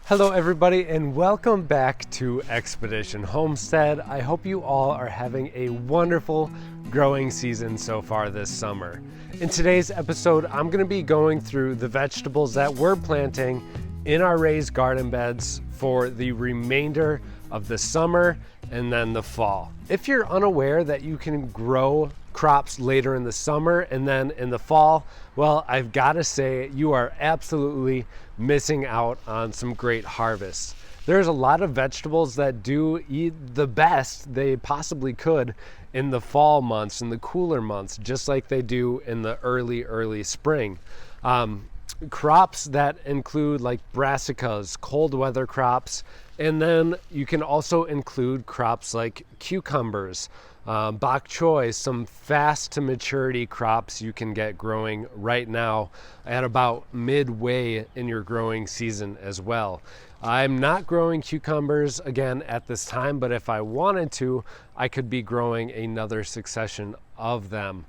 Hello everybody and welcome back to Expedition Homestead. I hope you all are having a wonderful growing season so far this summer. In today's episode, I'm going to be going through the vegetables that we're planting in our raised garden beds for the remainder of the summer and then the fall. If you're unaware that you can grow crops later in the summer and then in the fall, well, I've got to say you are absolutely missing out on some great harvests. There's a lot of vegetables that do eat the best they possibly could in the fall months, in the cooler months, just like they do in the early spring. Crops that include like brassicas, cold weather crops, and then you can also include crops like cucumbers, Bok Choy, some fast to maturity crops you can get growing right now at about midway in your growing season as well. I'm not growing cucumbers again at this time, but if I wanted to, I could be growing another succession of them.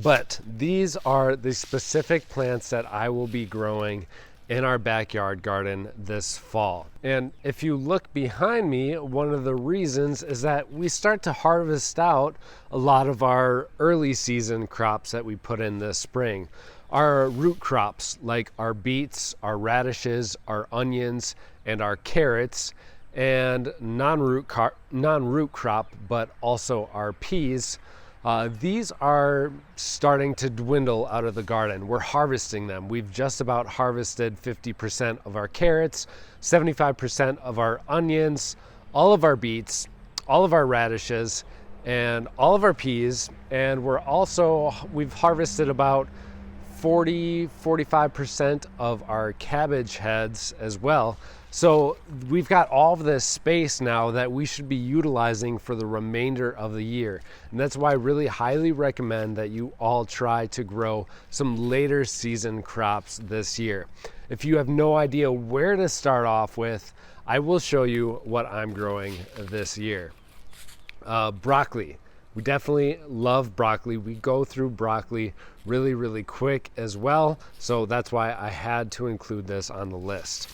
But these are the specific plants that I will be growing in our backyard garden this fall. And if you look behind me, one of the reasons is that we start to harvest out a lot of our early season crops that we put in this spring. Our root crops like our beets, our radishes, our onions, and our carrots, and non-root crop, but also our peas. These are starting to dwindle out of the garden. We're harvesting them. We've just about harvested 50% of our carrots, 75% of our onions, all of our beets, all of our radishes, and all of our peas. And we've harvested about 45% of our cabbage heads as well. So we've got all of this space now that we should be utilizing for the remainder of the year. And that's why I really highly recommend that you all try to grow some later season crops this year. If you have no idea where to start off with, I will show you what I'm growing this year. Broccoli. We definitely love broccoli. We go through broccoli really quick as well. So that's why I had to include this on the list.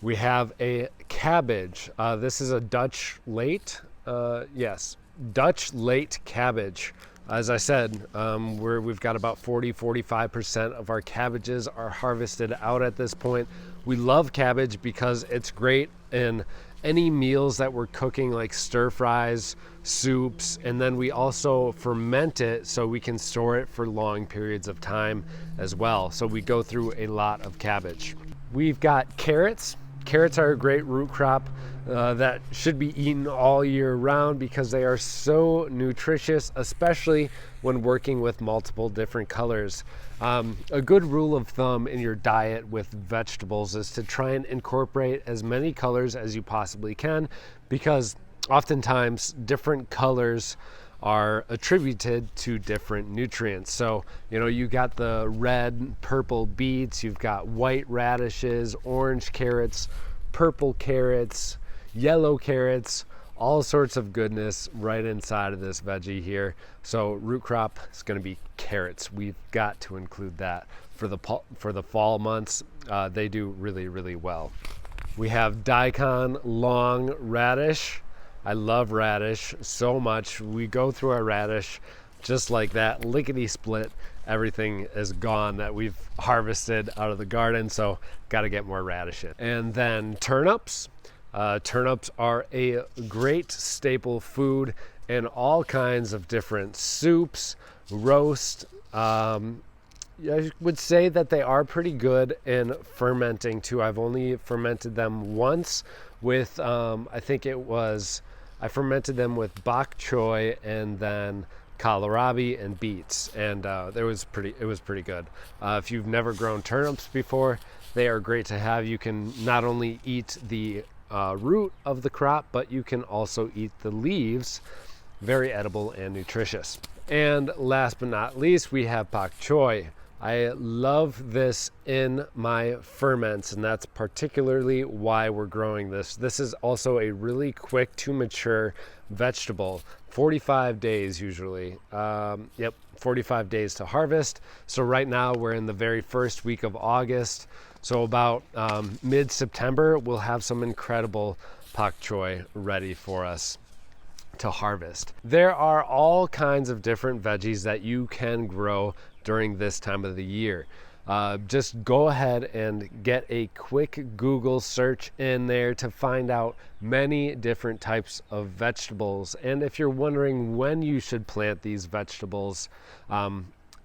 We have a cabbage. This is a Dutch late. Dutch late cabbage. As I said, we've got about 45% of our cabbages are harvested out at this point. We love cabbage because it's great in any meals that we're cooking, like stir fries, soups, and then we also ferment it so we can store it for long periods of time as well. So we go through a lot of cabbage. We've got carrots. Carrots are a great root crop that should be eaten all year round because they are so nutritious, especially when working with multiple different colors. A good rule of thumb in your diet with vegetables is to try and incorporate as many colors as you possibly can, because oftentimes different colors are attributed to different nutrients. So, you got the red, purple beets, you've got white radishes, orange carrots, purple carrots, yellow carrots, all sorts of goodness right inside of this veggie here. So root crop is going to be carrots. We've got to include that for the fall months. They do really well. We have Daikon long radish. I love radish so much. We go through our radish just like that, lickety split. Everything is gone that we've harvested out of the garden, so got to get more radish in. And then turnips. Turnips are a great staple food in all kinds of different soups, roast. I would say that they are pretty good in fermenting too. I've only fermented them once with, I fermented them with Bok Choy and then kohlrabi and beets, and it was pretty good. If you've never grown turnips before, they are great to have. You can not only eat the root of the crop, but you can also eat the leaves. Very edible and nutritious. And last but not least, we have Bok Choy. I love this in my ferments, and that's particularly why we're growing this. This is also a really quick to mature vegetable, 45 days usually. 45 days to harvest. So right now we're in the very first week of August. So about mid-September, we'll have some incredible Bok Choy ready for us to harvest. There are all kinds of different veggies that you can grow during this time of the year. Just go ahead and get a quick Google search in there to find out many different types of vegetables. And if you're wondering when you should plant these vegetables,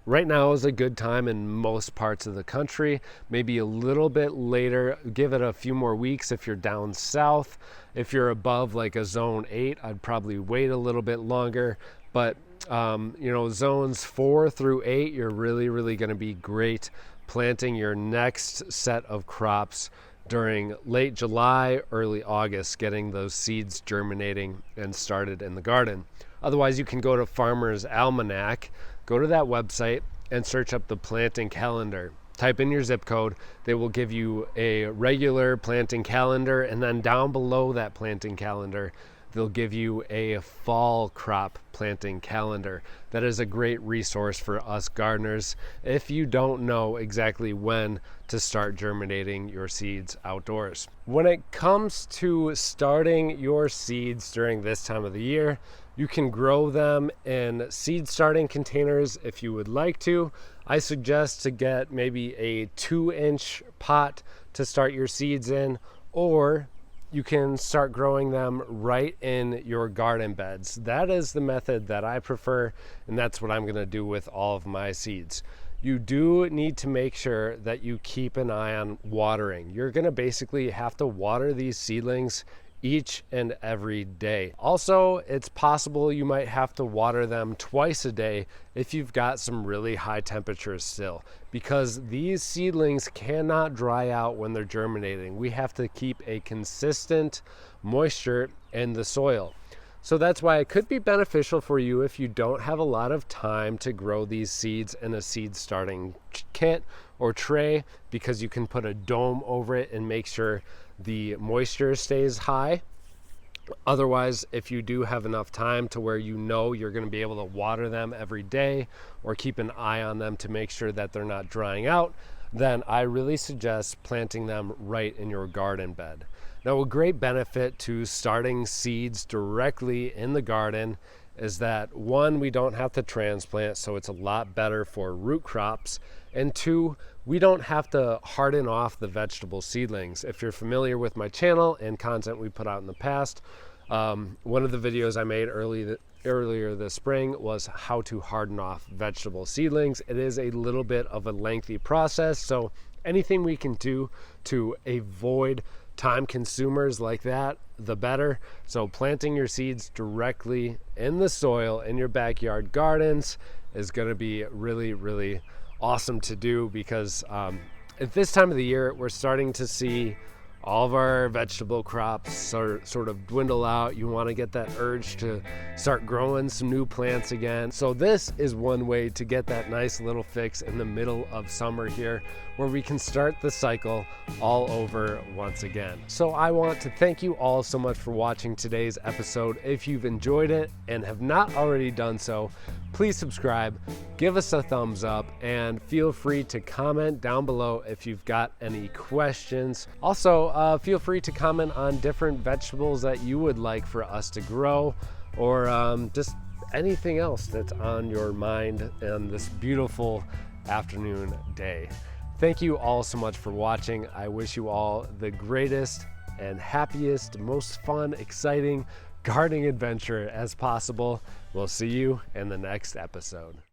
right now is a good time in most parts of the country, maybe a little bit later. Give it a few more weeks if you're down south. If you're above like a zone 8, I'd probably wait a little bit longer. But zones 4 through 8, you're really going to be great planting your next set of crops during late July, early August, getting those seeds germinating and started in the garden. Otherwise, you can go to Farmer's Almanac, go to that website and search up the planting calendar. Type in your zip code. They will give you a regular planting calendar, and then down below that planting calendar, they'll give you a fall crop planting calendar. That is a great resource for us gardeners if you don't know exactly when to start germinating your seeds outdoors. When it comes to starting your seeds during this time of the year, you can grow them in seed starting containers if you would like to. I suggest to get maybe a 2-inch pot to start your seeds in, or you can start growing them right in your garden beds. That is the method that I prefer, and that's what I'm going to do with all of my seeds. You do need to make sure that you keep an eye on watering. You're going to basically have to water these seedlings each and every day. Also, it's possible you might have to water them twice a day if you've got some really high temperatures still, because these seedlings cannot dry out when they're germinating. We have to keep a consistent moisture in the soil. So that's why it could be beneficial for you if you don't have a lot of time to grow these seeds in a seed starting kit or tray, because you can put a dome over it and make sure the moisture stays high. Otherwise, if you do have enough time to where you know you're going to be able to water them every day or keep an eye on them to make sure that they're not drying out, then I really suggest planting them right in your garden bed. Now, a great benefit to starting seeds directly in the garden is that, one, we don't have to transplant, so it's a lot better for root crops, and two, we don't have to harden off the vegetable seedlings. If you're familiar with my channel and content we put out in the past, one of the videos I made earlier this spring was how to harden off vegetable seedlings. It is a little bit of a lengthy process, so anything we can do to avoid time consumers like that, the better. So planting your seeds directly in the soil in your backyard gardens is going to be really awesome to do, because at this time of the year we're starting to see all of our vegetable crops sort of dwindle out. You want to get that urge to start growing some new plants again. So this is one way to get that nice little fix in the middle of summer here, where we can start the cycle all over once again. So I want to thank you all so much for watching today's episode. If you've enjoyed it and have not already done so, please subscribe, give us a thumbs up, and feel free to comment down below if you've got any questions. Also, feel free to comment on different vegetables that you would like for us to grow, or just anything else that's on your mind on this beautiful afternoon day. Thank you all so much for watching. I wish you all the greatest and happiest, most fun, exciting gardening adventure as possible. We'll see you in the next episode.